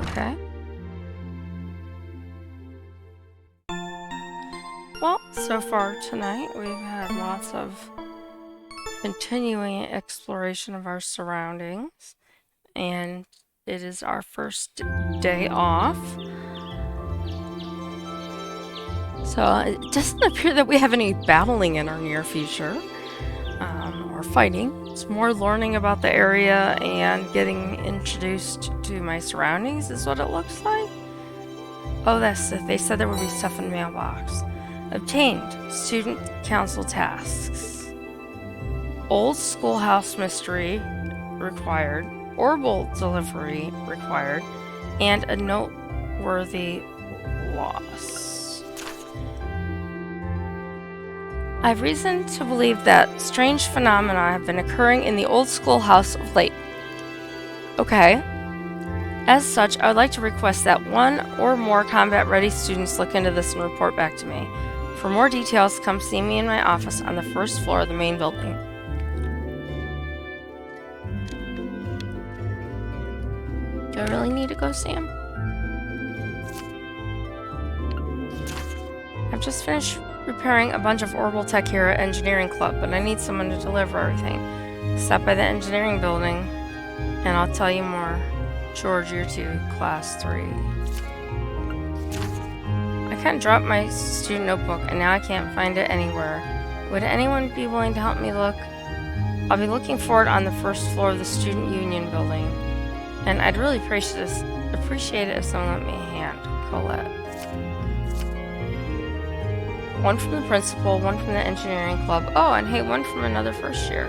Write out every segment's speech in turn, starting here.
Okay. Well, so far tonight we've had lots of continuing exploration of our surroundings, and it is our first day off. So it doesn't appear that we have any battling in our near future, or fighting. It's more learning about the area and getting introduced to my surroundings is what it looks like. Oh, that's it. They said there would be stuff in the mailbox. Obtained student council tasks. Old schoolhouse mystery required. Orbital delivery required. And a noteworthy loss. I have reason to believe that strange phenomena have been occurring in the old schoolhouse of late. Okay. As such, I would like to request that one or more combat-ready students look into this and report back to me. For more details, come see me in my office on the first floor of the main building. Do I really need to go see him? I've just finished repairing a bunch of orbital tech here at Engineering Club, but I need someone to deliver everything. Stop by the engineering building, and I'll tell you more. George, Year 2, Class 3. I can't drop my student notebook, and now I can't find it anywhere. Would anyone be willing to help me look? I'll be looking for it on the first floor of the Student Union building, and I'd really appreciate it if someone lent me a hand. Colette. One from the principal, one from the engineering club. Oh, and hey, one from another first year.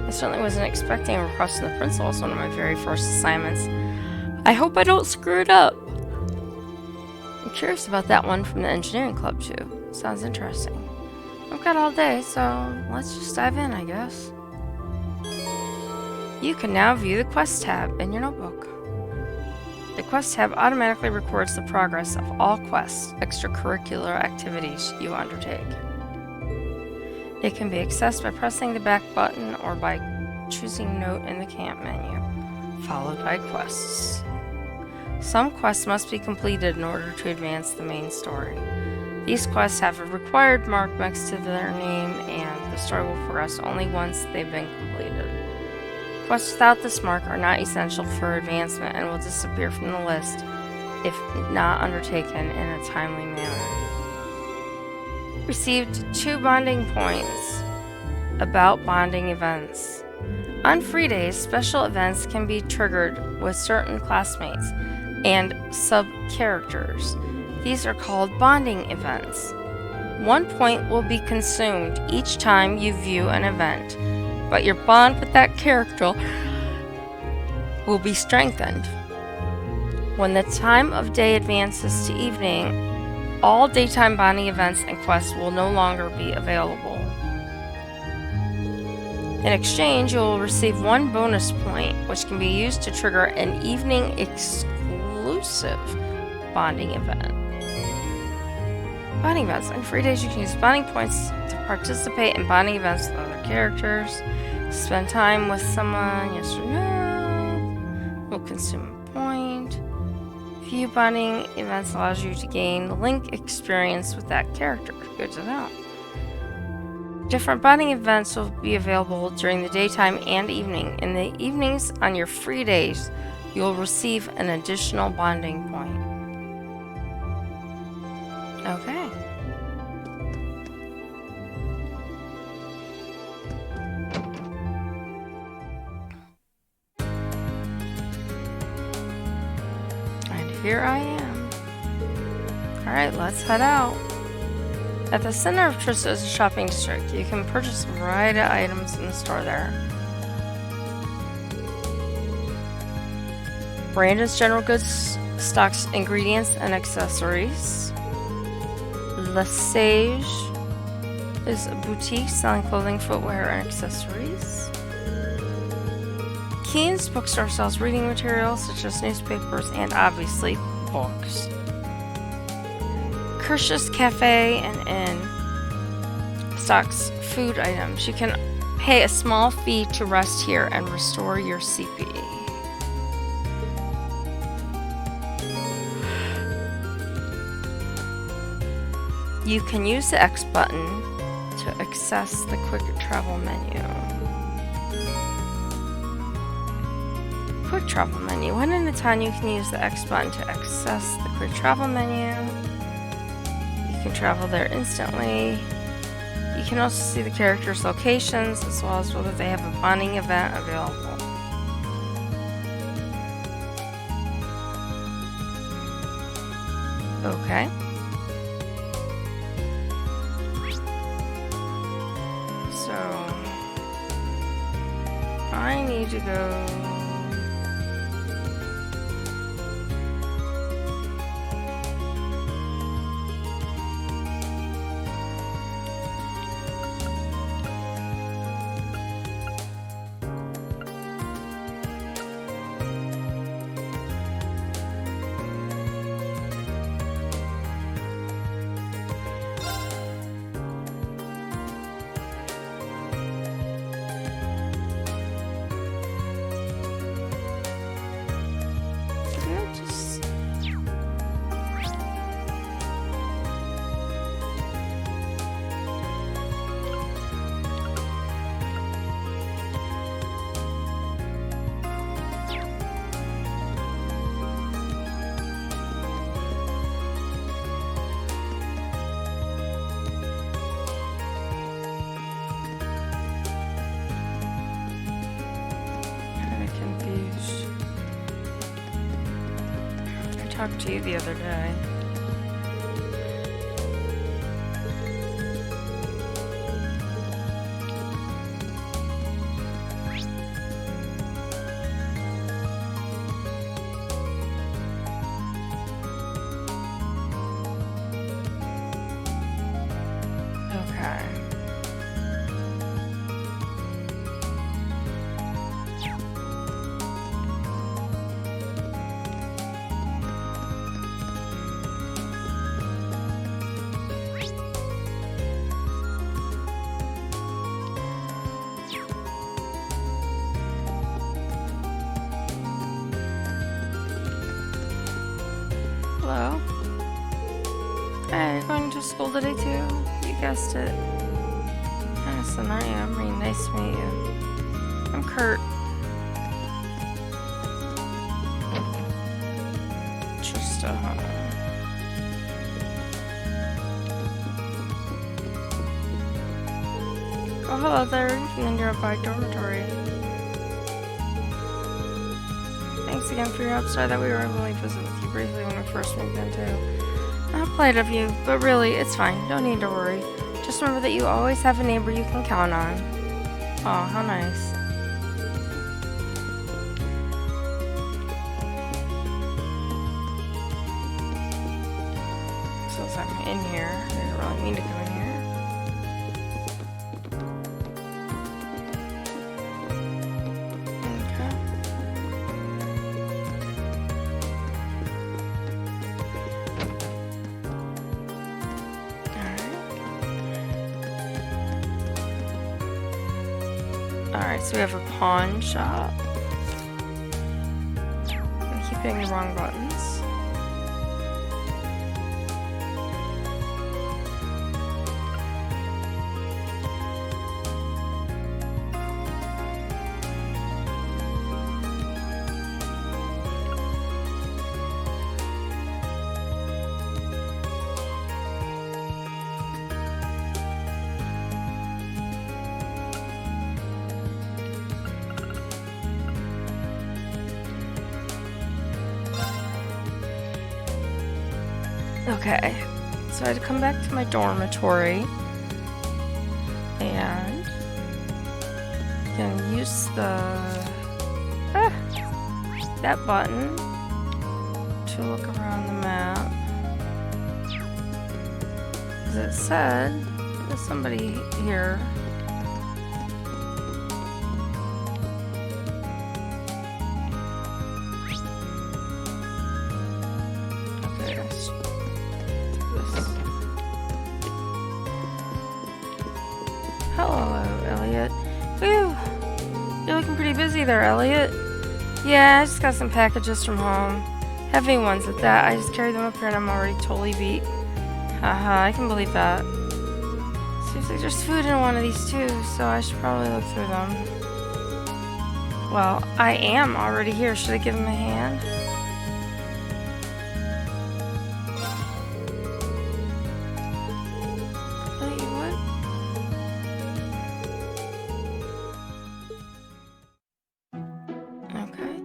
I certainly wasn't expecting a request from the principal as one of my very first assignments. I hope I don't screw it up. I'm curious about that one from the engineering club too. Sounds interesting. I've got all day, so let's just dive in, I guess. You can now view the quest tab in your notebook. The quest tab automatically records the progress of all quests, extracurricular activities you undertake. It can be accessed by pressing the back button or by choosing Note in the camp menu, followed by quests. Some quests must be completed in order to advance the main story. These quests have a required mark next to their name, and the story will progress only once they've been completed. Quests without this mark are not essential for advancement and will disappear from the list if not undertaken in a timely manner. Received 2 bonding points. About bonding events. On free days, special events can be triggered with certain classmates and sub-characters. These are called bonding events. 1 point will be consumed each time you view an event, but your bond with that character will be strengthened. When the time of day advances to evening, all daytime bonding events and quests will no longer be available. In exchange, you will receive 1 bonus point, which can be used to trigger an evening exclusive bonding event. Bonding events. On free days, you can use bonding points to participate in bonding events with other characters. Spend time with someone, yes or no, will consume a point. View bonding events allows you to gain link experience with that character. Good to know. Different bonding events will be available during the daytime and evening. In the evenings, on your free days, you'll receive an additional bonding point. Okay. Here I am. Alright, let's head out. At the center of Trista is a shopping district. You can purchase a variety of items in the store there. Brandon's General Goods stocks ingredients and accessories. Le Sage is a boutique selling clothing, footwear, and accessories. Keen's bookstore sells reading materials such as newspapers and obviously books. Kirsch's Cafe and Inn stocks food items. You can pay a small fee to rest here and restore your CP. You can use the X button to access the quick travel menu. Quick travel menu. When in a town, you can use the X button to access the quick travel menu. You can travel there instantly. You can also see the characters' locations as well as whether they have a bonding event available. Okay. So I need to go. Talked to you the other day. Okay. Hello. Hey, you're going to school today too? You guessed it. Madison, I am. Really nice to meet you. I'm Kurt. Just, Oh, hello there. You're in your dormitory. Thanks again for your help. Sorry that we were able to visit with you briefly when we first moved in too. How polite of you, but really, it's fine. Don't need to worry. Just remember that you always have a neighbor you can count on. Oh, how nice. Since I'm in here, I didn't really mean to go in here. Alright, so we have a pawn shop. I keep hitting the wrong buttons. Okay, so I had to come back to my dormitory and gonna use that button to look around the map. As it said, there's somebody here. Hello, Elliot. Phew. You're looking pretty busy there, Elliot. Yeah, I just got some packages from home. Heavy ones at that. I just carried them up here and I'm already totally beat. Haha, I can believe that. Seems like there's food in one of these too, so I should probably look through them. Well, I am already here. Should I give him a hand? Really, you would? Okay.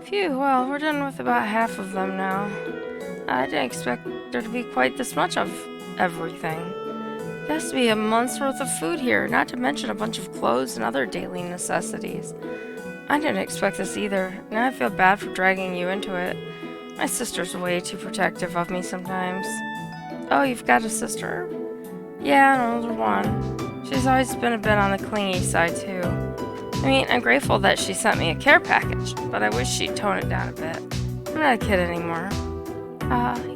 Phew, well, we're done with about half of them now. I didn't expect there to be quite this much of everything. There has to be a month's worth of food here, not to mention a bunch of clothes and other daily necessities. I didn't expect this either, and I feel bad for dragging you into it. My sister's way too protective of me sometimes. Oh, you've got a sister? Yeah, an older one. She's always been a bit on the clingy side, too. I mean, I'm grateful that she sent me a care package, but I wish she'd tone it down a bit. I'm not a kid anymore.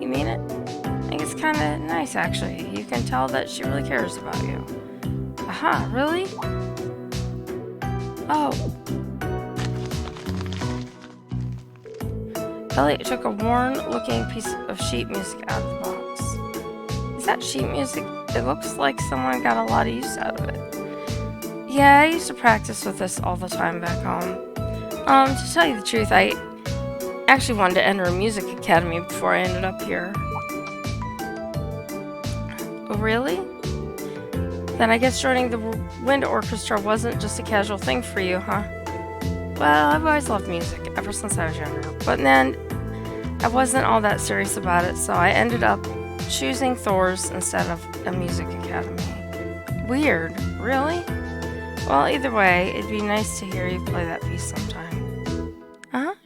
You mean it? I think it's kinda nice, actually. You can tell that she really cares about you. Aha, really? Oh. Elliot took a worn-looking piece of sheet music out of the box. Is that sheet music? It looks like someone got a lot of use out of it. Yeah, I used to practice with this all the time back home. To tell you the truth, I actually wanted to enter a music academy before I ended up here. Oh, really? Then I guess joining the wind orchestra wasn't just a casual thing for you, huh? Well, I've always loved music, ever since I was younger. But then, I wasn't all that serious about it, so I ended up choosing Thor's instead of a music academy. Weird, really? Well, either way, it'd be nice to hear you play that piece sometime.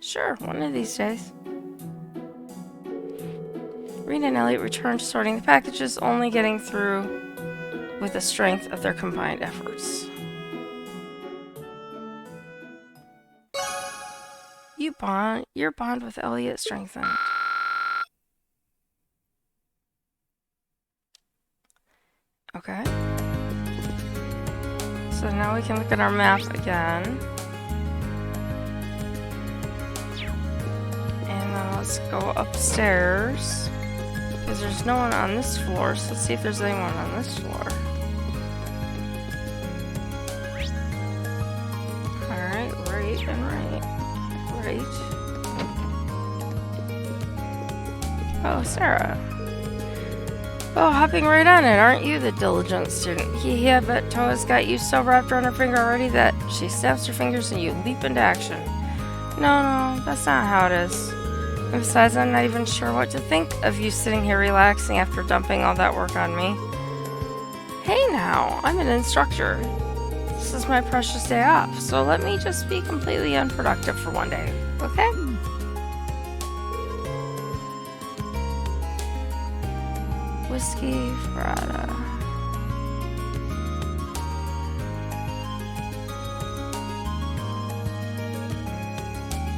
Sure, one of these days. Rena and Elliot returned to sorting the packages, only getting through with the strength of their combined efforts. Your bond with Elliot strengthened. Okay. So now we can look at our map again. And then let's go upstairs. Because there's no one on this floor, so let's see if there's anyone on this floor. Alright, right and right. Right. Oh, Sarah. Oh, hopping right on it, aren't you the diligent student? I bet Toa's got you so wrapped around her finger already that she snaps her fingers and you leap into action. No, that's not how it is. And besides, I'm not even sure what to think of you sitting here relaxing after dumping all that work on me. Hey now, I'm an instructor. This is my precious day off, so let me just be completely unproductive for one day, okay? Whiskey Frada.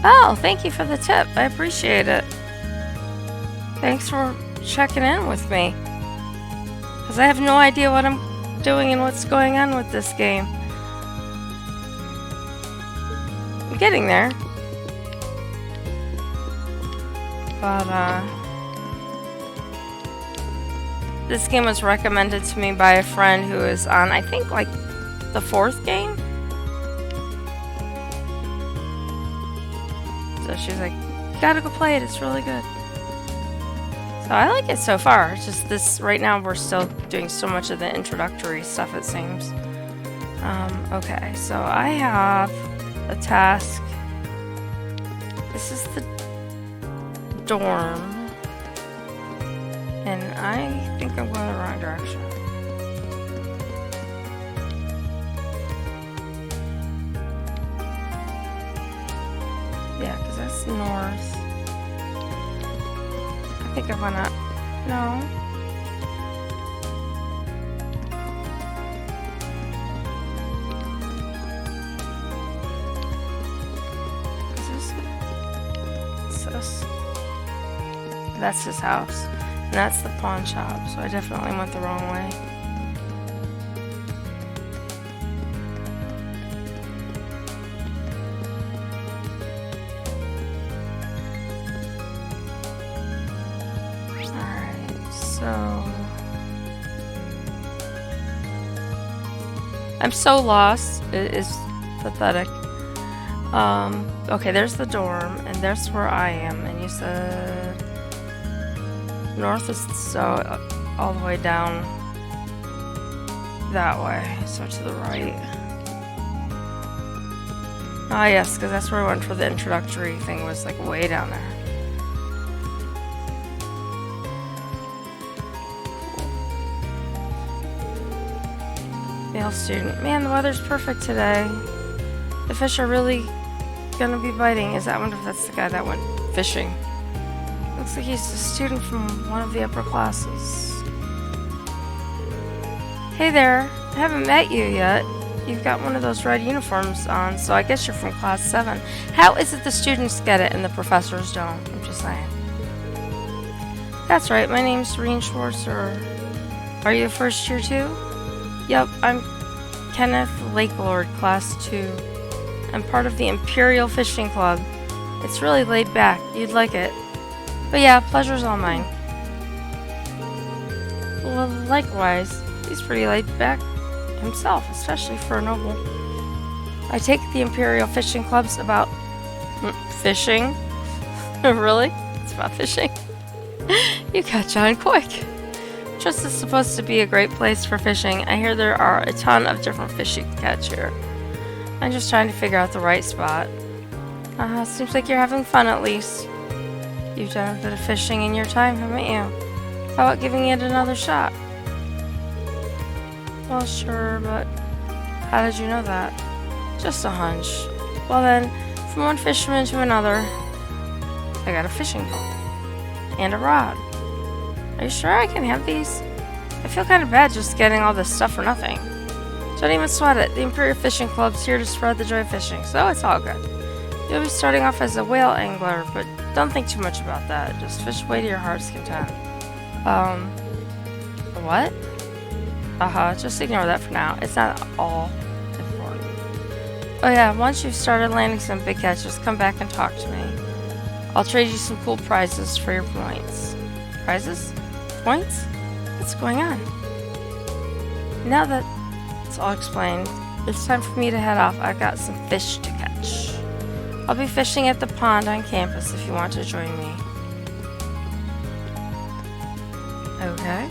Oh, thank you for the tip. I appreciate it. Thanks for checking in with me. Because I have no idea what I'm doing and what's going on with this game. I'm getting there. But, this game was recommended to me by a friend who is on, I think, like, the 4th game? So she's like, you gotta go play it, it's really good. So I like it so far. It's just this, right now we're still doing so much of the introductory stuff, it seems. Okay, so I have a task. This is the dorm. And I think I'm going the wrong direction. Yeah, because that's north. I think I went up. No. Is this it? What's this? That's his house. And that's the pawn shop, so I definitely went the wrong way. I'm so lost. It is pathetic. Okay, there's the dorm, and there's where I am. And you said north is so all the way down that way, so to the right. Ah, yes, because that's where I went for the introductory thing, was like way down there. Male student. Man, the weather's perfect today. The fish are really gonna be biting. I wonder if that's the guy that went fishing. Looks like he's a student from one of the upper classes. Hey there, I haven't met you yet. You've got one of those red uniforms on, so I guess you're from class 7. How is it the students get it and the professors don't? I'm just saying. That's right, my name's Serene Schwarzer. Are you a first year too? Yep, I'm Kenneth Lakelord, class 2. I'm part of the Imperial Fishing Club. It's really laid back. You'd like it. But yeah, pleasure's all mine. Well, likewise. He's pretty laid back himself, especially for a noble. I take the Imperial Fishing Club's about fishing. Really? It's about fishing? You catch on quick. Trust is supposed to be a great place for fishing. I hear there are a ton of different fish you can catch here. I'm just trying to figure out the right spot. Seems like you're having fun at least. You've done a bit of fishing in your time, haven't you? How about giving it another shot? Well, sure, but how did you know that? Just a hunch. Well then, from one fisherman to another, I got a fishing pole. And a rod. Are you sure I can have these? I feel kind of bad just getting all this stuff for nothing. Don't even sweat it. The Imperial Fishing Club's here to spread the joy of fishing, so it's all good. You'll be starting off as a whale angler, but don't think too much about that. Just fish way to your heart's content. What? Just ignore that for now. It's not all important. Oh yeah, once you've started landing some big catches, come back and talk to me. I'll trade you some cool prizes for your points. Prizes? Points? What's going on? Now that it's all explained, it's time for me to head off. I've got some fish to catch. I'll be fishing at the pond on campus if you want to join me. Okay.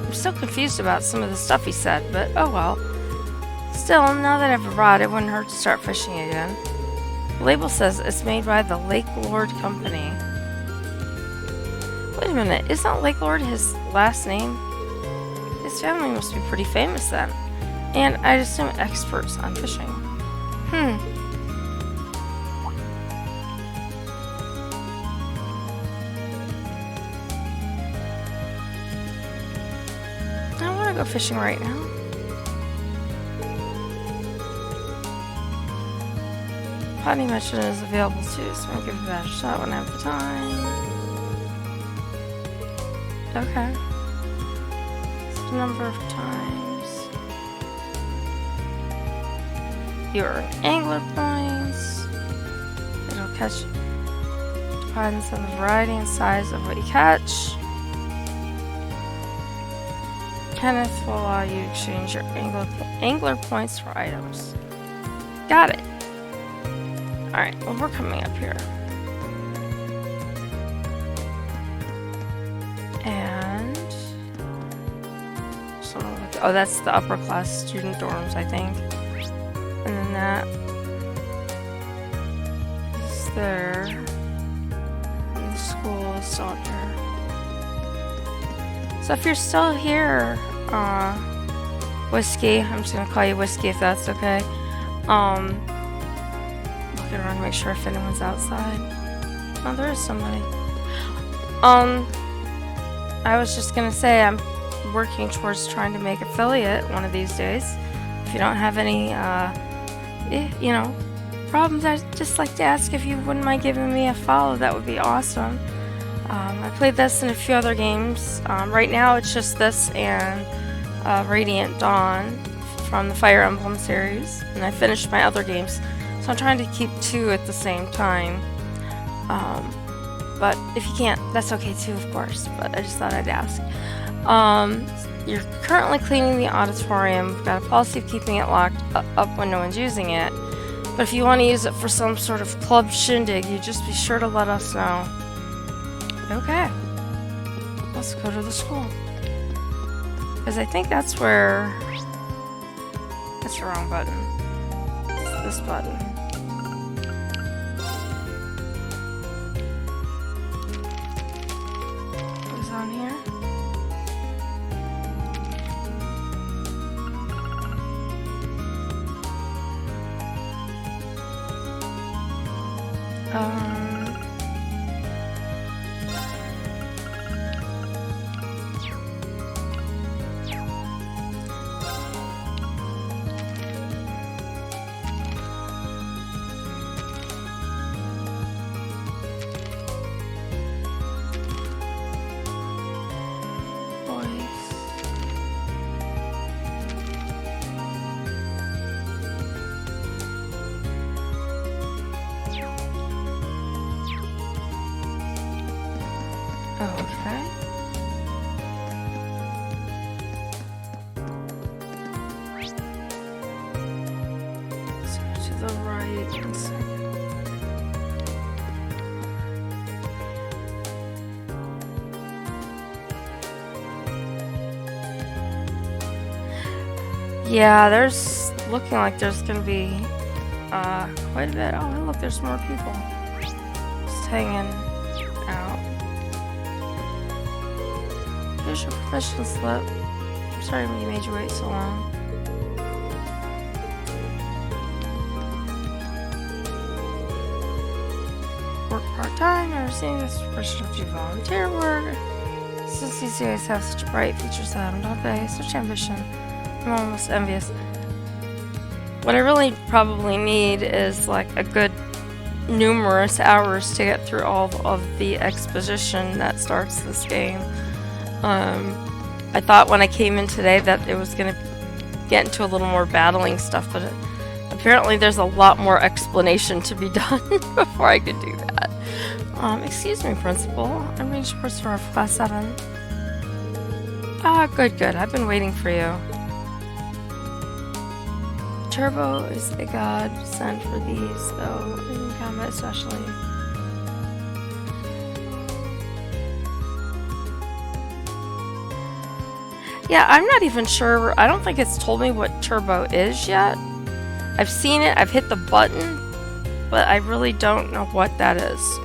I'm still confused about some of the stuff he said, but oh well. Still, now that I have a rod, it wouldn't hurt to start fishing again. The label says it's made by the Lakelord Company. Wait a minute, isn't Lakelord his last name? His family must be pretty famous then. And I'd assume experts on fishing. I want to go fishing right now. Potty Mission is available too, so I'll give that a shot when I have the time. Okay. It's the number of times. You earn angler points. It'll catch. Depends on the variety and size of what you catch. Kenneth will allow you to exchange your angler points for items. Got it. Alright, well we're coming up here. And oh, that's the upper class student dorms, I think. And then that is there. And the school is still up here. So if you're still here, Whiskey, I'm just gonna call you Whiskey if that's okay. Looking around to make sure if anyone's outside. Oh, there is somebody. I was just gonna say I'm working towards trying to make affiliate one of these days. If you don't have any, problems, I'd just like to ask if you wouldn't mind giving me a follow. That would be awesome. I played this in a few other games. Right now it's just this and Radiant Dawn from the Fire Emblem series, and I finished my other games, so I'm trying to keep 2 at the same time. But if you can't, that's okay too, of course. But I just thought I'd ask. You're currently cleaning the auditorium. We've got a policy of keeping it locked up when no one's using it. But if you want to use it for some sort of club shindig, you just be sure to let us know. Okay. Let's go to the school. Because I think that's where... That's the wrong button. It's this button. What's on here? Okay. So to the right, one second. Yeah, there's looking like there's gonna be quite a bit. Oh, hey, look, there's more people just hanging out. Here's your permission slip. I'm sorry you made you wait so long. Work part-time, I'm seeing this permission to do volunteer work. Since these guys have such bright futures to them, don't they? Such ambition. I'm almost envious. What I really probably need is like a good numerous hours to get through all of the exposition that starts this game. I thought when I came in today that it was going to get into a little more battling stuff, but apparently there's a lot more explanation to be done before I could do that. Excuse me, Principal. I'm being short for Class 7. Ah, good. I've been waiting for you. Turbo is a godsend for these, though, in combat especially. Yeah, I'm not even sure. I don't think it's told me what turbo is yet. I've seen it, I've hit the button, but I really don't know what that is.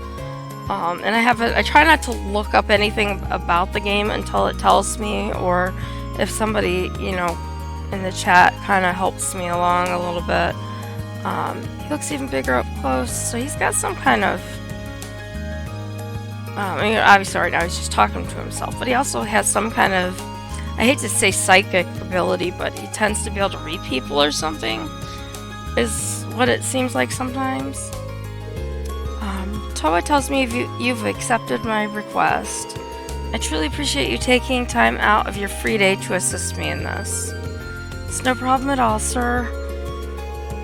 And I try not to look up anything about the game until it tells me, or if somebody, you know, in the chat kind of helps me along a little bit. He looks even bigger up close, so he's got some kind of... I mean, obviously right now he's just talking to himself, but he also has some kind of... I hate to say psychic ability, but he tends to be able to read people or something, is what it seems like sometimes. Toa tells me you've accepted my request. I truly appreciate you taking time out of your free day to assist me in this. It's no problem at all, sir.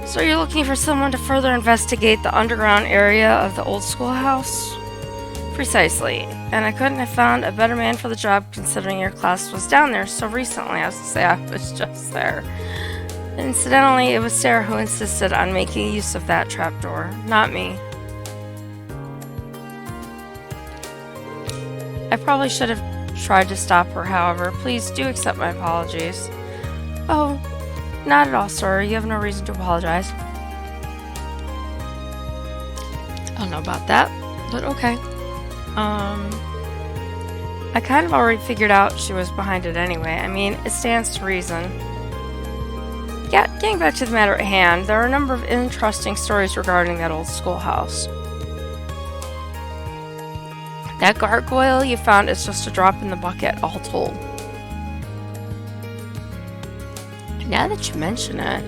So you're looking for someone to further investigate the underground area of the old schoolhouse? Precisely. And I couldn't have found a better man for the job considering your class was down there so recently. I was to say I was just there. Incidentally, it was Sarah who insisted on making use of that trapdoor, not me. I probably should have tried to stop her, however. Please do accept my apologies. Oh, not at all, sir. You have no reason to apologize. I don't know about that, but okay. I kind of already figured out she was behind it anyway. I mean, it stands to reason. Yeah, getting back to the matter at hand, there are a number of interesting stories regarding that old schoolhouse. That gargoyle you found is just a drop in the bucket, all told. Now that you mention it,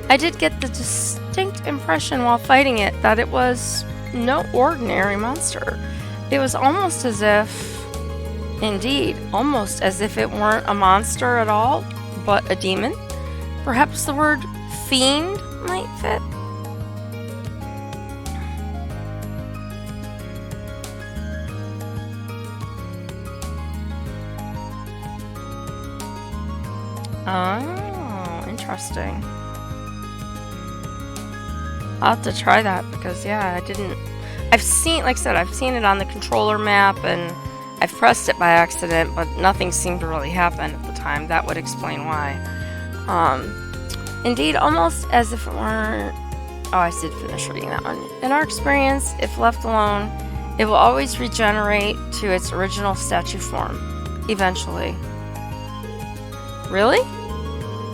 I did get the distinct impression while fighting it that it was no ordinary monster. It was almost as if, indeed, almost as if it weren't a monster at all, but a demon. Perhaps the word fiend might fit. Oh, interesting. I'll have to try that because, yeah, I didn't. I've seen, like I said, I've seen it on the controller map and I've pressed it by accident, but nothing seemed to really happen at the time. That would explain why. Indeed, almost as if it weren't. Oh, I did finish reading that one. In our experience, if left alone, it will always regenerate to its original statue form, eventually. Really?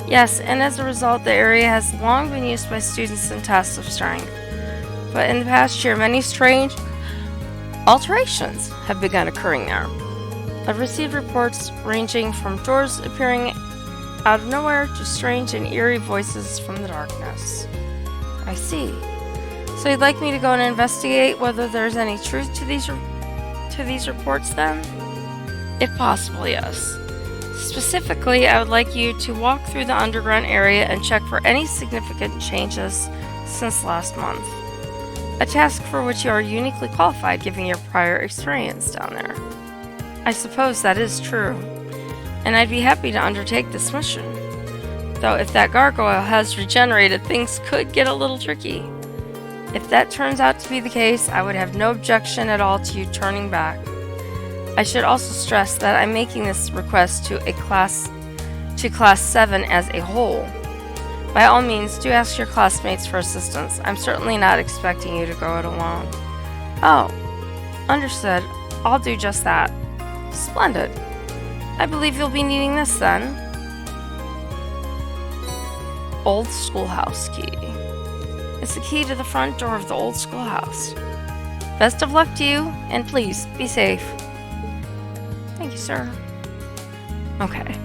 Yes, and as a result, the area has long been used by students in tests of strength. But in the past year, many strange alterations have begun occurring there. I've received reports ranging from doors appearing out of nowhere to strange and eerie voices from the darkness. I see. So you'd like me to go and investigate whether there's any truth to these reports then? If possible, yes. Specifically, I would like you to walk through the underground area and check for any significant changes since last month. A task for which you are uniquely qualified given your prior experience down there. I suppose that is true, and I'd be happy to undertake this mission. Though if that gargoyle has regenerated, things could get a little tricky. If that turns out to be the case, I would have no objection at all to you turning back. I should also stress that I'm making this request to Class 7 as a whole. By all means, do ask your classmates for assistance. I'm certainly not expecting you to go it alone. Oh, understood. I'll do just that. Splendid. I believe you'll be needing this then. Old schoolhouse key. It's the key to the front door of the old schoolhouse. Best of luck to you, and please, be safe. Thank you, sir. Okay.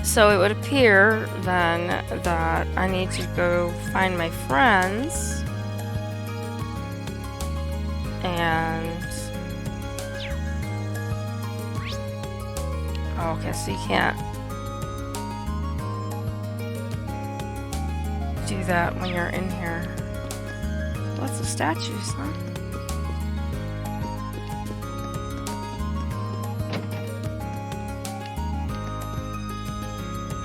So it would appear then that I need to go find my friends. And... oh, okay, so you can't do that when you're in here. Lots of statues, huh?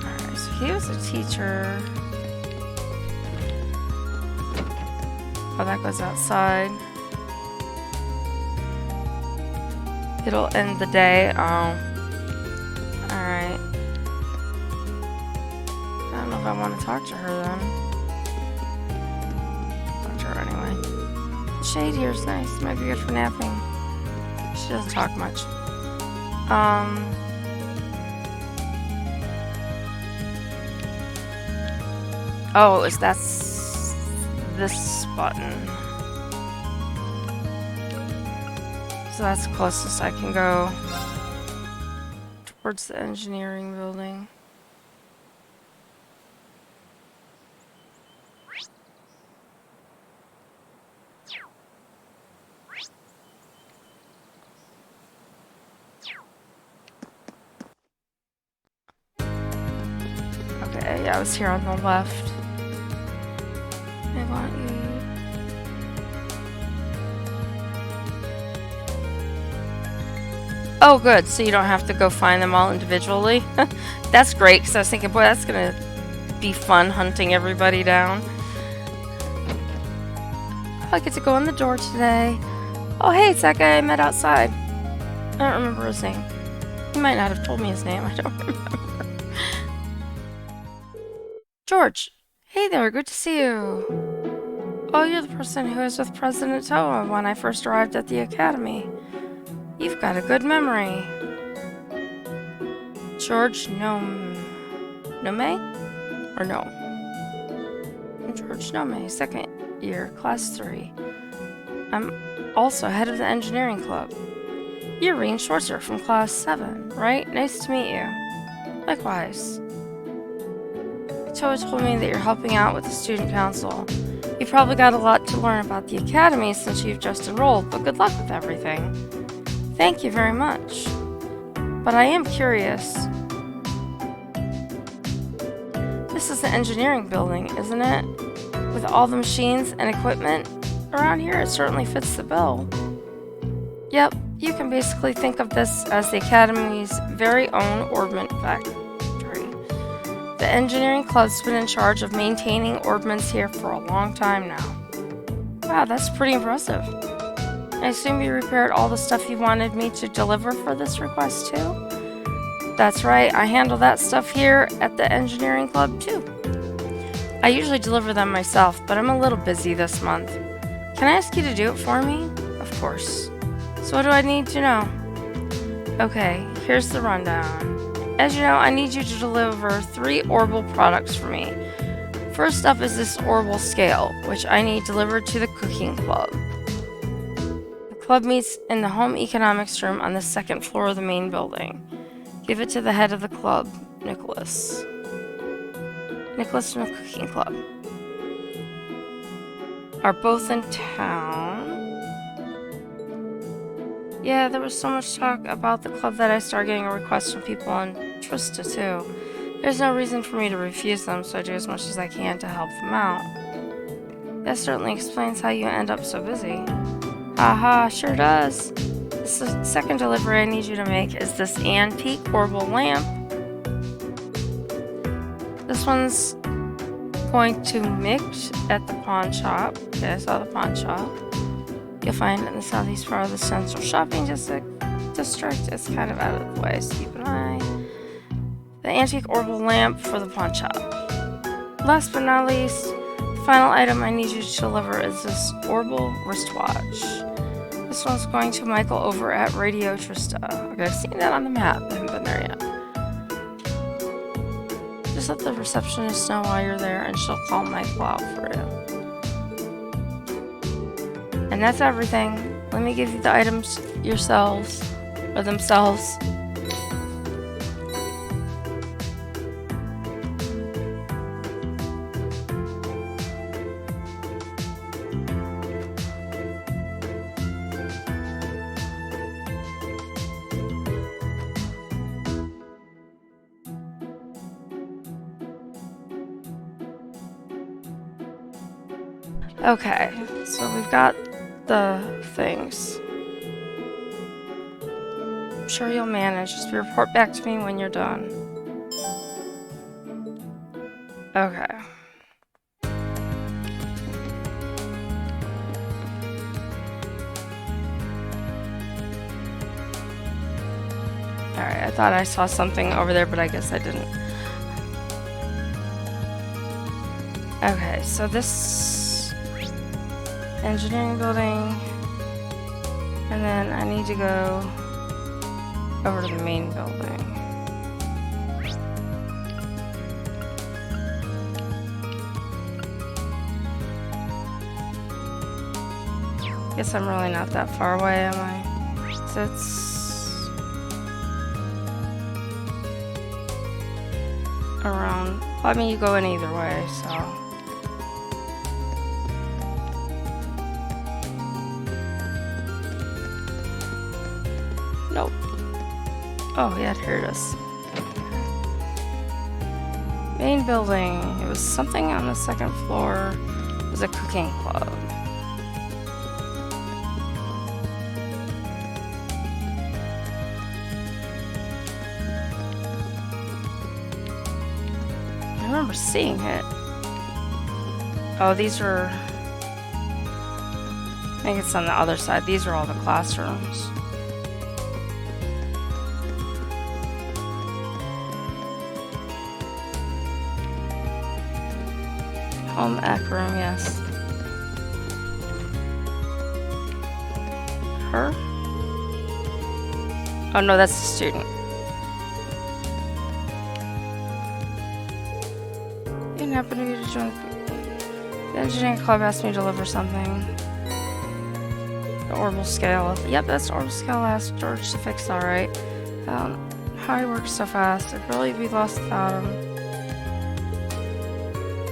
Alright, so he was a teacher. Oh, that goes outside. It'll end the day. Oh. Alright. I don't know if I want to talk to her then. Anyway. The shade here is nice. Might be good for napping. She doesn't talk much. Oh, that's this button. So that's the closest I can go towards the engineering building. Okay, yeah, I was here on the left. I want you. Oh, good. So you don't have to go find them all individually. That's great, because I was thinking, boy, that's gonna be fun hunting everybody down. I get to go in the door today. Oh, hey, it's that guy I met outside. I don't remember his name. He might not have told me his name. I don't remember. George. Hey there, good to see you. Oh, you're the person who was with President Toa when I first arrived at the academy. You've got a good memory. George Nome? Or no? George Nome, second year, class 3. I'm also head of the engineering club. You're Reen Schwarzer from class 7, right? Nice to meet you. Likewise. Toa told me that you're helping out with the student council. You've probably got a lot to learn about the academy since you've just enrolled, but good luck with everything. Thank you very much. But I am curious. This is the engineering building, isn't it? With all the machines and equipment around here, it certainly fits the bill. Yep, you can basically think of this as the academy's very own ornament The engineering club's been in charge of maintaining ordnance here for a long time now. Wow, that's pretty impressive. I assume you repaired all the stuff you wanted me to deliver for this request too? That's right, I handle that stuff here at the engineering club too. I usually deliver them myself, but I'm a little busy this month. Can I ask you to do it for me? Of course. So what do I need to know? Okay, here's the rundown. As you know, I need you to deliver 3 Orbital products for me. First up is this Orbital scale, which I need delivered to the cooking club. The club meets in the home economics room on the 2nd floor of the main building. Give it to the head of the club, Nicholas. Nicholas from the cooking club. Are both in town? Yeah, there was so much talk about the club that I started getting requests from people in Trista too. There's no reason for me to refuse them, so I do as much as I can to help them out. That certainly explains how you end up so busy. Haha, sure does. The second delivery I need you to make is this antique Orbital lamp. This one's going to mix at the pawn shop. Okay, I saw the pawn shop. You'll find it in the southeast part of the central shopping district. It's kind of out of the way, so keep an eye. The antique Orbital lamp for the pawn shop. Last but not least, the final item I need you to deliver is this Orbital wristwatch. This one's going to Michael over at Radio Trista. Okay, I've seen that on the map. I haven't been there yet. Just let the receptionist know while you're there, and she'll call Michael out for you. And that's everything. Let me give you the items yourselves, or themselves. Okay, so we've got the things. I'm sure you'll manage. Just report back to me when you're done. Okay. Alright, I thought I saw something over there, but I guess I didn't. Okay, so this engineering building, and then I need to go over to the main building. Guess I'm really not that far away, am I? So it's around, well, I mean, you go in either way, so. Nope. Oh, yeah, here it is. Main building. It was something on the 2nd floor. It was a cooking club. I remember seeing it. Oh, these are... I think it's on the other side. These are all the classrooms. Home ec room, yes. Her? Oh no, that's the student. You didn't happen to be to join the engineering club asked me to deliver something. The Orbital scale. Yep, that's the Orbital scale. I asked George to fix, alright. How he works so fast. I'd really be lost without him.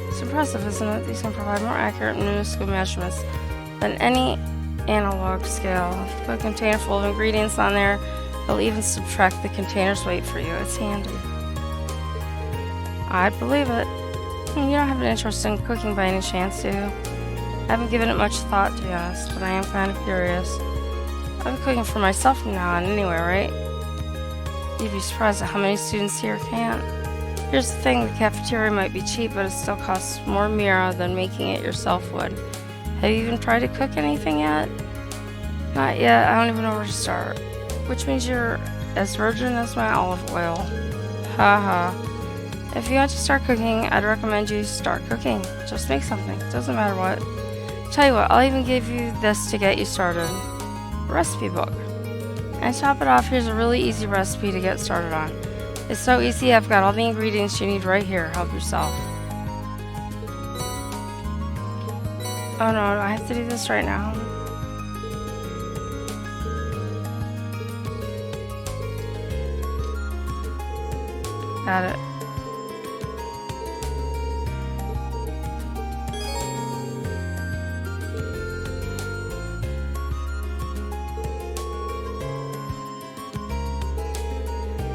It's impressive, isn't it? These can provide more accurate and minuscule measurements than any analog scale. If you put a container full of ingredients on there, it'll even subtract the container's weight for you. It's handy. I'd believe it. You don't have an interest in cooking by any chance, do you? I haven't given it much thought, to be honest, but I am kind of curious. I've been cooking for myself from now on anyway, right? You'd be surprised at how many students here can't. Here's the thing, the cafeteria might be cheap, but it still costs more Mira than making it yourself would. Have you even tried to cook anything yet? Not yet, I don't even know where to start. Which means you're as virgin as my olive oil. Haha. If you want to start cooking, I'd recommend you start cooking. Just make something, doesn't matter what. Tell you what, I'll even give you this to get you started. A recipe book. And to top it off, here's a really easy recipe to get started on. It's so easy, I've got all the ingredients you need right here. Help yourself. Oh no, do I have to do this right now? Got it.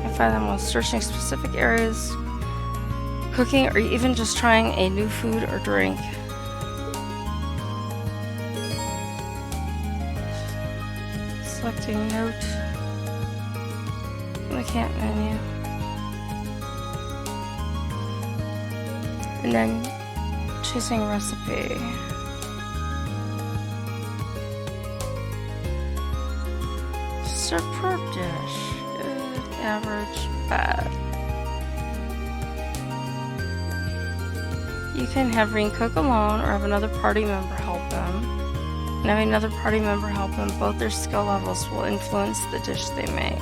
I find them while searching specific areas, cooking, or even just trying a new food or drink. Selecting note from the camp menu. And then choosing recipe. Superb dish. Good, average, bad. You can have Reen cook alone or have another party member help him. And having another party member help him, both their skill levels will influence the dish they make.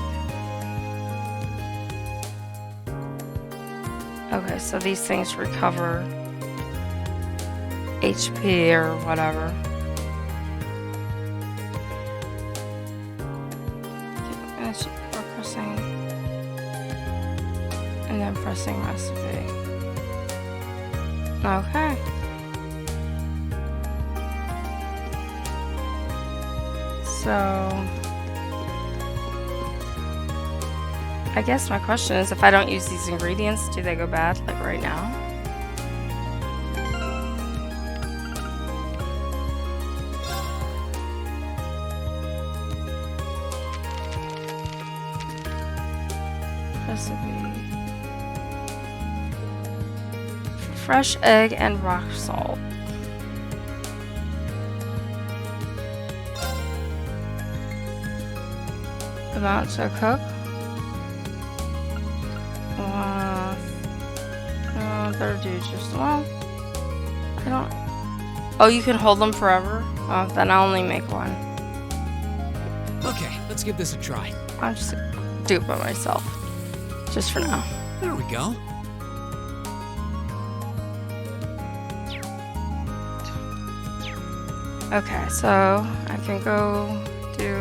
Okay, so these things recover HP or whatever. We're pressing and then pressing recipe. Okay. So I guess my question is, if I don't use these ingredients, do they go bad, like right now? Recipe. Fresh egg and rock salt. Amount to cook. Better do just, well, I don't, oh, you can hold them forever? Oh, then I'll only make one. Okay, let's give this a try. I'll just do it by myself, just for now. There we go. Okay, so I can go do,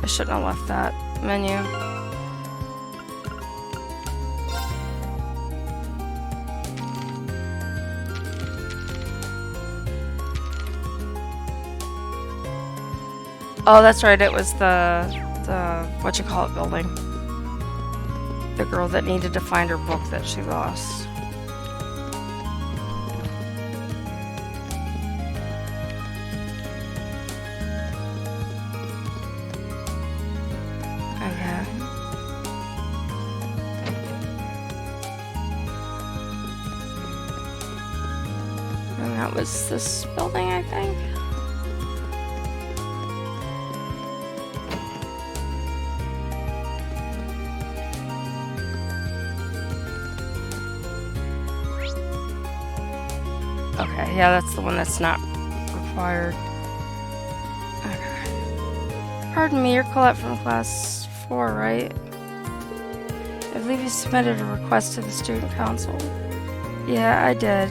I shouldn't have left that menu. Oh, that's right, it was the whatchamacallit building. The girl that needed to find her book that she lost. Okay. And that was this building, I think. Okay, yeah, that's the one that's not required. Okay. Pardon me, you're Colette from class 4, right? I believe you submitted a request to the student council. Yeah, I did.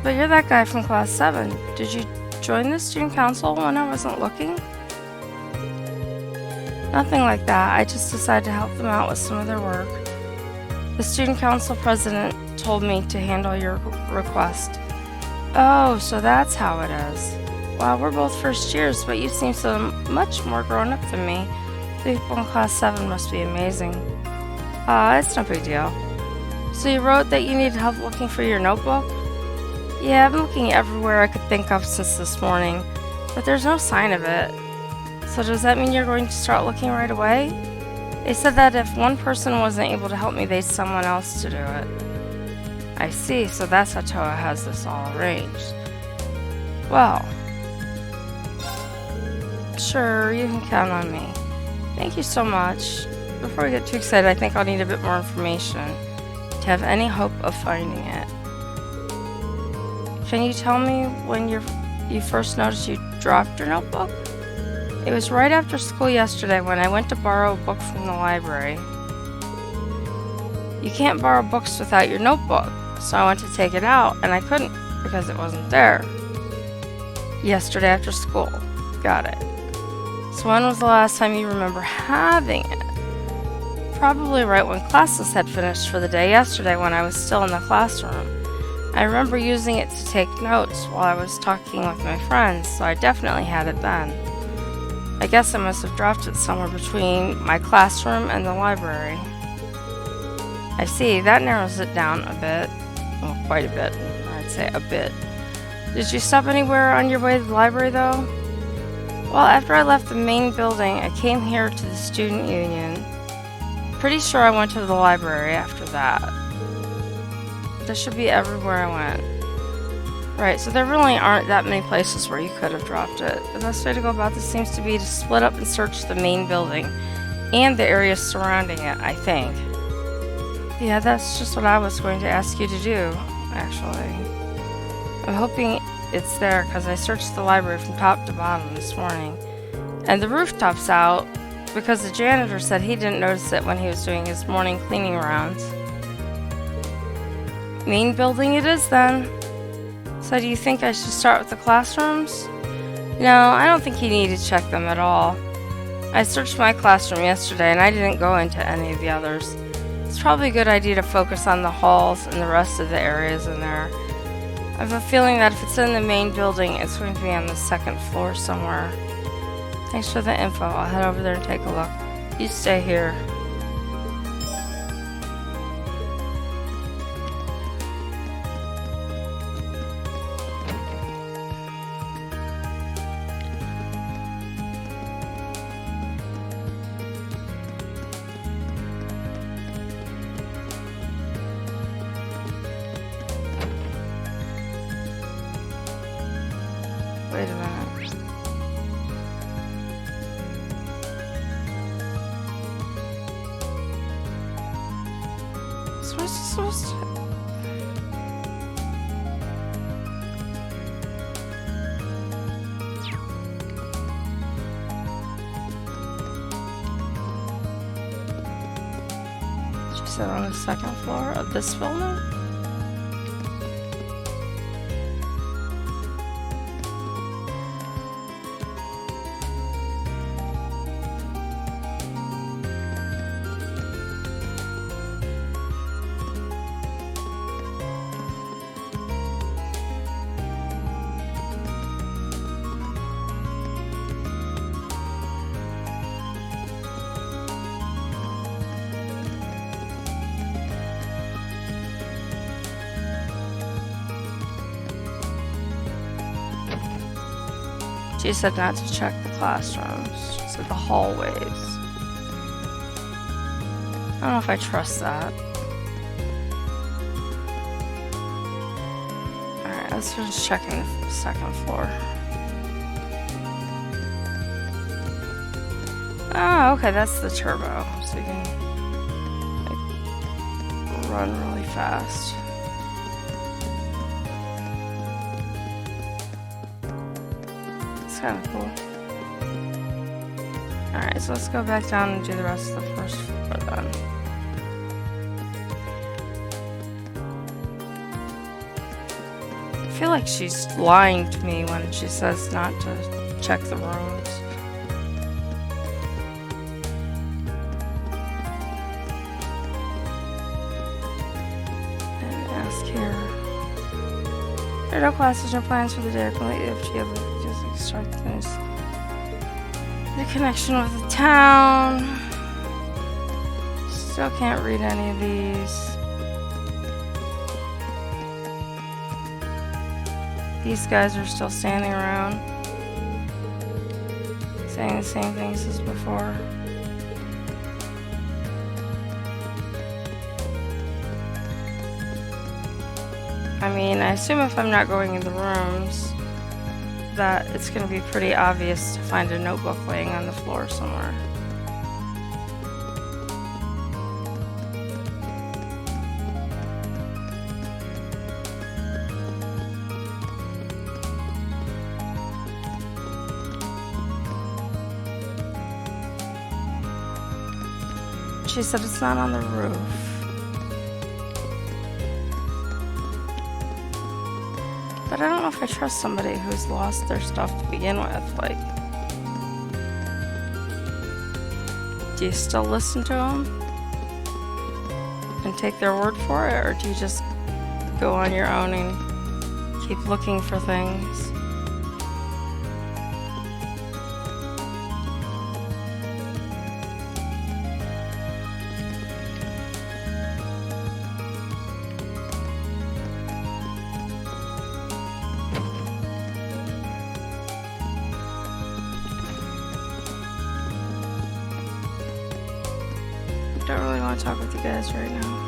But you're that guy from class 7. Did you join the student council when I wasn't looking? Nothing like that. I just decided to help them out with some of their work. The student council president told me to handle your request. Oh, so that's how it is. Wow, we're both first years, but you seem so much more grown up than me. The people in class 7 must be amazing. It's no big deal. So you wrote that you needed help looking for your notebook? Yeah, I've been looking everywhere I could think of since this morning, but there's no sign of it. So does that mean you're going to start looking right away? They said that if one person wasn't able to help me, they'd someone else to do it. I see, so that's how Toa has this all arranged. Well, sure, you can count on me. Thank you so much. Before we get too excited, I think I'll need a bit more information to have any hope of finding it. Can you tell me when you first noticed you dropped your notebook? It was right after school yesterday when I went to borrow a book from the library. You can't borrow books without your notebook, so I went to take it out and I couldn't because it wasn't there. Yesterday after school. Got it. So when was the last time you remember having it? Probably right when classes had finished for the day yesterday when I was still in the classroom. I remember using it to take notes while I was talking with my friends, so I definitely had it then. I guess I must have dropped it somewhere between my classroom and the library. I see, that narrows it down a bit. Well, quite a bit. I'd say a bit. Did you stop anywhere on your way to the library, though? Well, after I left the main building, I came here to the student union. Pretty sure I went to the library after that. This should be everywhere I went. Right, so there really aren't that many places where you could have dropped it. The best way to go about this seems to be to split up and search the main building and the areas surrounding it, I think. Yeah, that's just what I was going to ask you to do, actually. I'm hoping it's there because I searched the library from top to bottom this morning. And the rooftop's out because the janitor said he didn't notice it when he was doing his morning cleaning rounds. Main building it is then. So do you think I should start with the classrooms? No, I don't think you need to check them at all. I searched my classroom yesterday and I didn't go into any of the others. It's probably a good idea to focus on the halls and the rest of the areas in there. I have a feeling that if it's in the main building, it's going to be on the second floor somewhere. Thanks for the info. I'll head over there and take a look. You stay here. Wait a minute. So what's this supposed to... She said on the second floor of this building? She said not to check the classrooms. She said the hallways. I don't know if I trust that. Alright, let's finish checking the second floor. Oh, okay, that's the turbo. So you can like, run really fast. Kind of cool. Alright, so let's go back down and do the rest of the first floor then. I feel like she's lying to me when she says not to check the rooms. And ask here. There are no classes or plans for the day. Completely up to you. Extract this. The connection with the town. Still can't read any of these. These guys are still standing around, saying the same things as before. I mean, I assume if I'm not going in the rooms, that it's going to be pretty obvious to find a notebook laying on the floor somewhere. She said it's not on the roof. But I don't know if I trust somebody who's lost their stuff to begin with. Like, do you still listen to them and take their word for it, or do you just go on your own and keep looking for things? I don't really want to talk with you guys right now.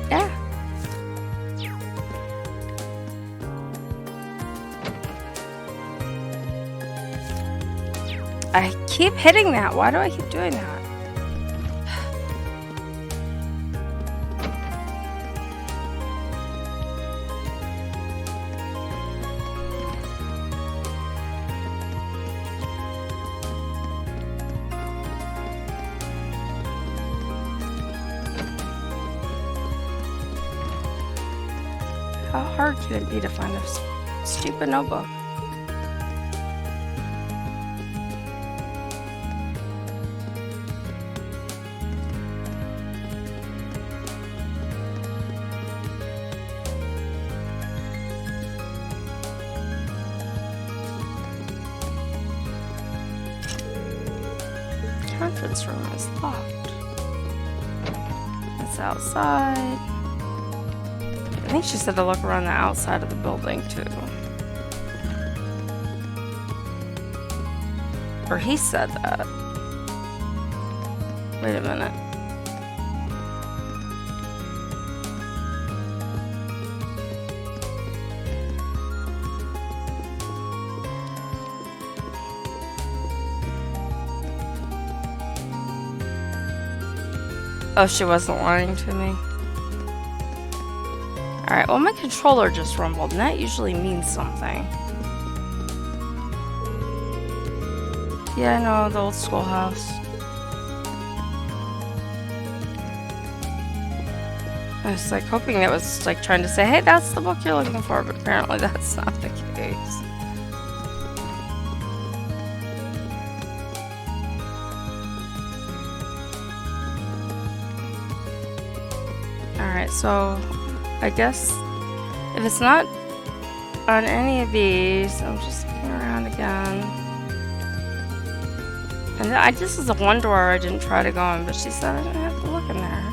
Yeah. I keep hitting that. Why do I keep doing that? How hard can it be to find a stupid notebook? Conference room is locked. It's outside. I think she said to look around the outside of the building too. Or he said that. Wait a minute. Oh, she wasn't lying to me. Alright, well my controller just rumbled, and that usually means something. Yeah, I know, the old schoolhouse. I was like hoping it was like trying to say, hey, that's the book you're looking for, but apparently that's not the case. Alright, so I guess if it's not on any of these, I'm just looking around again. And this is the one door I didn't try to go in, but she said I didn't have to look in there.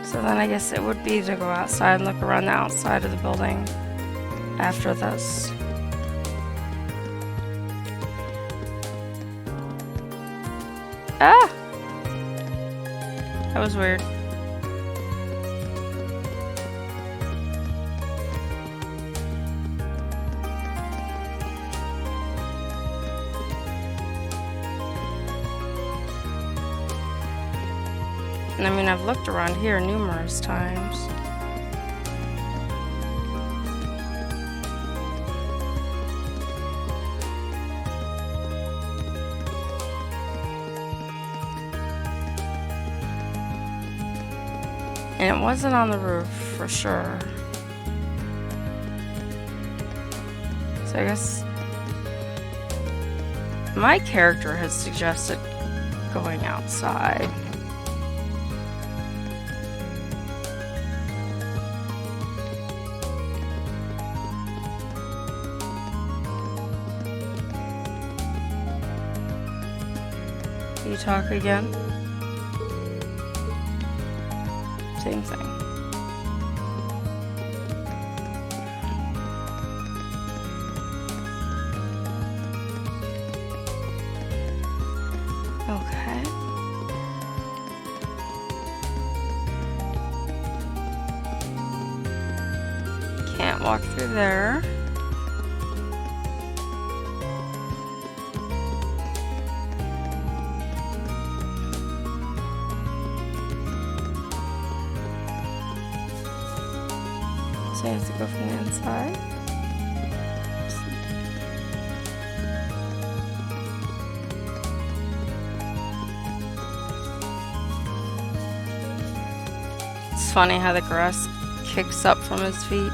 So then I guess it would be to go outside and look around the outside of the building after this. Ah! That was weird. And I mean, I've looked around here numerous times. And it wasn't on the roof for sure. So I guess my character has suggested going outside. you talk again? Same thing. Okay. Can't walk through there. So I have to go from the inside. It's funny how the grass kicks up from his feet.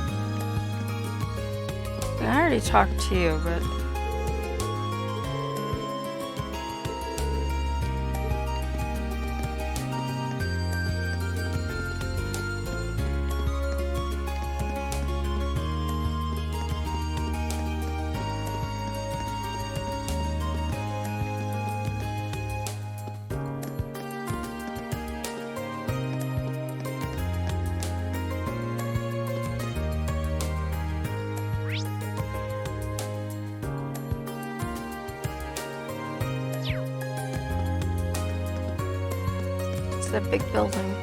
And I already talked to you, but it's that big building.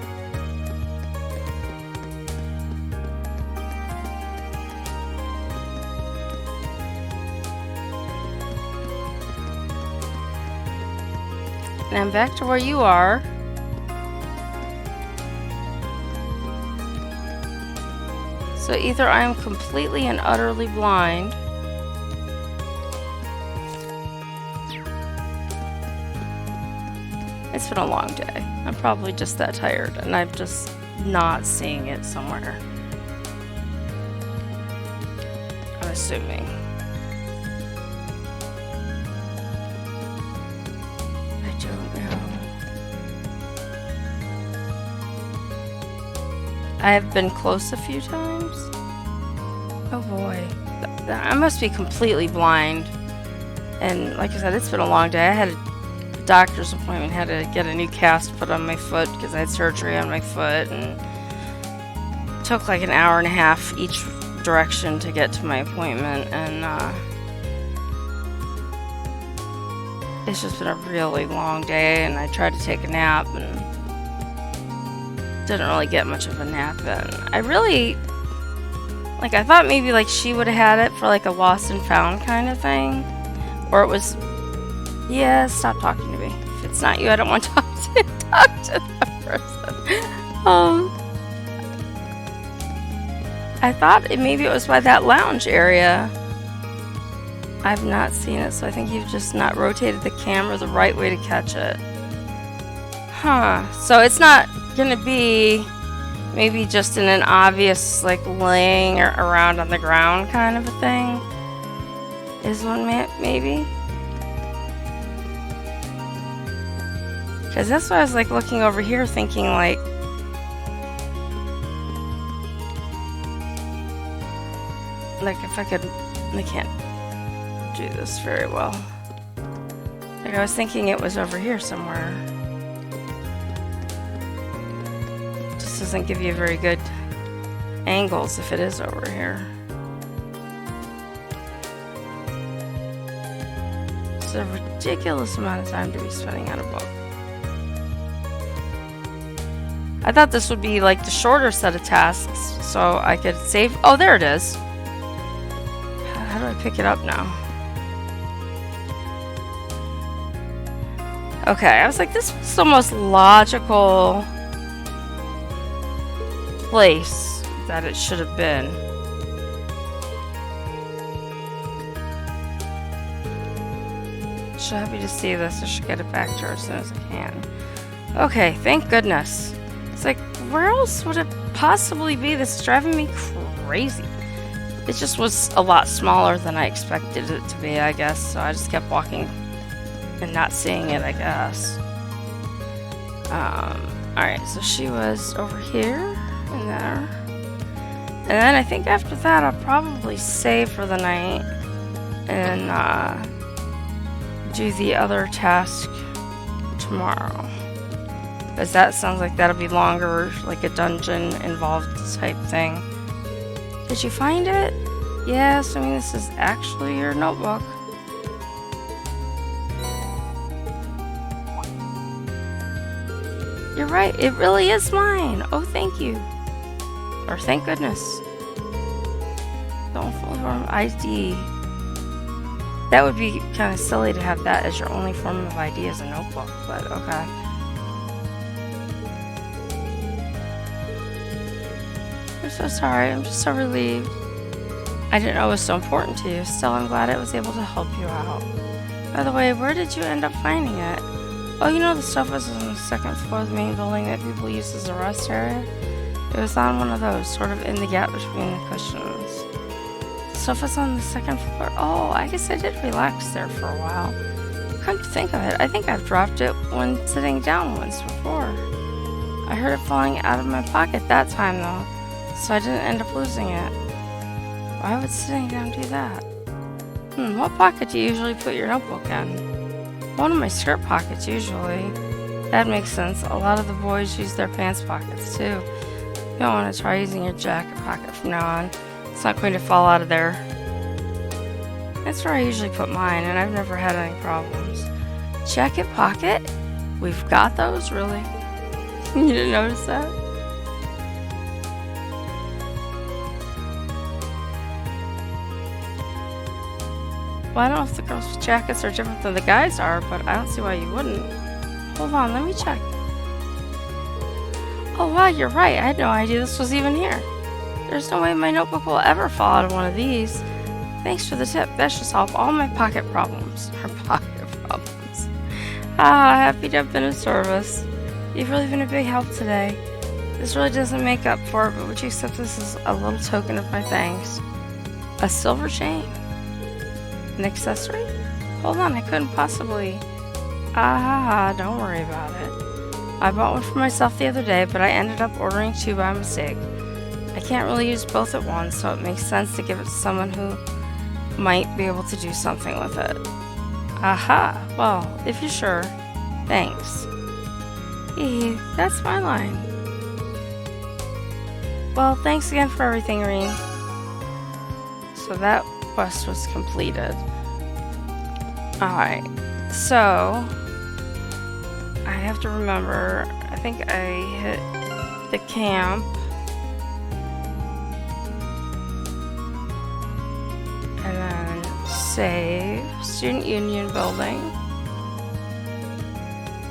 And I'm back to where you are. So either I am completely and utterly blind, it's been a long day. I'm probably just that tired and I'm just not seeing it somewhere. I'm assuming. I don't know. I have been close a few times. Oh boy. I must be completely blind. And like I said, it's been a long day. I had a doctor's appointment, had to get a new cast put on my foot because I had surgery on my foot, and it took like an hour and a half each direction to get to my appointment, and it's just been a really long day, and I tried to take a nap and didn't really get much of a nap in. I really, like, I thought maybe like she would have had it for like a lost and found kind of thing, or it was, yeah, stop talking to me. If it's not you, I don't want to talk to that person. I thought maybe it was by that lounge area. I've not seen it, so I think you've just not rotated the camera the right way to catch it. Huh. So it's not gonna be maybe just in an obvious, like, laying around on the ground kind of a thing? Is one maybe? Because that's why I was like looking over here thinking like, if I could, I can't do this very well. Like I was thinking it was over here somewhere. Just doesn't give you very good angles if it is over here. It's a ridiculous amount of time to be spending on a book. I thought this would be like the shorter set of tasks so I could save. Oh, there it is. How do I pick it up now? Okay, I was like, this was the most logical place that it should have been. So happy to see this. I should get it back to her as soon as I can. Okay, thank goodness. It's like, where else would it possibly be? This is driving me crazy. It just was a lot smaller than I expected it to be, I guess. So I just kept walking and not seeing it, I guess. Alright, so she was over here and there. And then I think after that I'll probably save for the night and do the other task, which tomorrow. Because that sounds like that'll be longer, like a dungeon involved type thing. Did you find it? Yes, I mean, this is actually your notebook. You're right, it really is mine. Oh, thank you. Or thank goodness. Don't full form ID. That would be kind of silly to have that as your only form of ID as a notebook, but okay. I'm so sorry, I'm just so relieved. I didn't know it was so important to you. Still, I'm glad I was able to help you out. By the way, where did you end up finding it? Oh, you know the stuff was on the second floor of the main building that people use as a rest area? It was on one of those, sort of in the gap between the cushions. The stuff was on the second floor? Oh, I guess I did relax there for a while. Come to think of it, I think I've dropped it when sitting down once before. I heard it falling out of my pocket that time though, so I didn't end up losing it. Why would sitting down do that? What pocket do you usually put your notebook in? One of my skirt pockets, usually. That makes sense. A lot of the boys use their pants pockets, too. You don't want to try using your jacket pocket from now on. It's not going to fall out of there. That's where I usually put mine, and I've never had any problems. Jacket pocket? We've got those, really? You didn't notice that? Well, I don't know if the girls' jackets are different than the guys are, but I don't see why you wouldn't. Hold on, let me check. Oh wow, you're right. I had no idea this was even here. There's no way my notebook will ever fall out of one of these. Thanks for the tip. That should solve all my pocket problems. Or pocket problems. Happy to have been of service. You've really been a big help today. This really doesn't make up for it, but would you accept this as a little token of my thanks? A silver chain? An accessory? Hold on, I couldn't possibly. Don't worry about it. I bought one for myself the other day, but I ended up ordering two by mistake. I can't really use both at once, so it makes sense to give it to someone who might be able to do something with it. Well, if you're sure. Thanks. That's my line. Well, thanks again for everything, Reen. So that quest was completed. Alright, so I have to remember, I think I hit the camp and then save, student union building.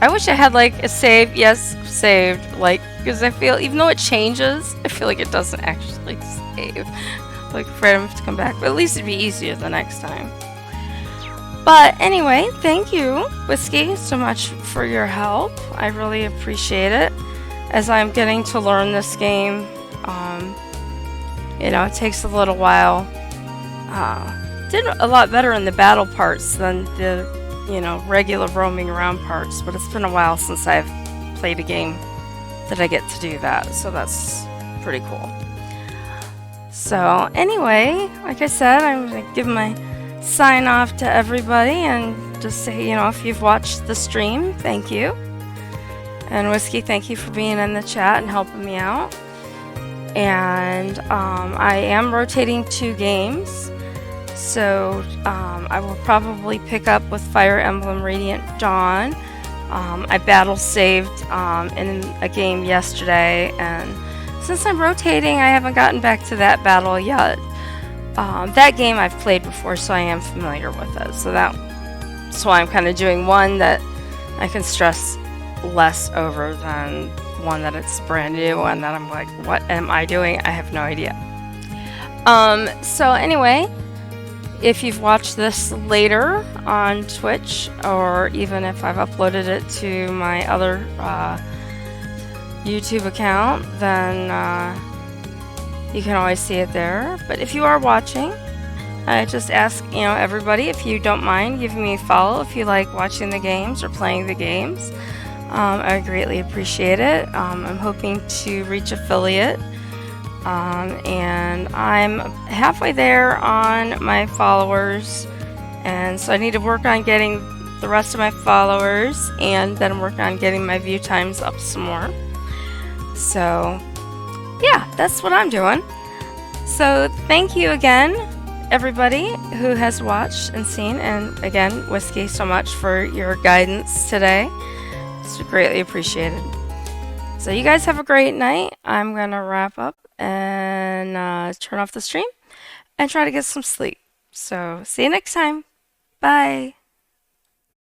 I wish I had like a save, yes, saved, like, because I feel, even though it changes, I feel like it doesn't actually save. Like, afraid I'm going to have to come back, but at least it'd be easier the next time. But anyway, thank you, Whiskey, so much for your help. I really appreciate it. As I'm getting to learn this game, you know, it takes a little while. Did a lot better in the battle parts than the, you know, regular roaming around parts, but it's been a while since I've played a game that I get to do that, so that's pretty cool. So anyway, like I said, I'm going to give my sign off to everybody and just say, you know, if you've watched the stream, thank you. And Whiskey, thank you for being in the chat and helping me out. And I am rotating 2 games. So I will probably pick up with Fire Emblem Radiant Dawn. I battle saved in a game yesterday, and since I'm rotating, I haven't gotten back to that battle yet. That game I've played before, so I am familiar with it. So that's why I'm kind of doing one that I can stress less over than one that it's brand new and that I'm like, what am I doing? I have no idea. So anyway, if you've watched this later on Twitch, or even if I've uploaded it to my other YouTube account, then you can always see it there. But if you are watching, I just ask, you know, everybody, if you don't mind giving me a follow if you like watching the games or playing the games. I greatly appreciate it. I'm hoping to reach affiliate, and I'm halfway there on my followers, and so I need to work on getting the rest of my followers, and then I'm working on getting my view times up some more. So yeah, that's what I'm doing. So thank you again, everybody who has watched and seen, and again, Whiskey, so much for your guidance today. It's greatly appreciated. So you guys have a great night. I'm gonna wrap up and turn off the stream and try to get some sleep. So see you next time. Bye.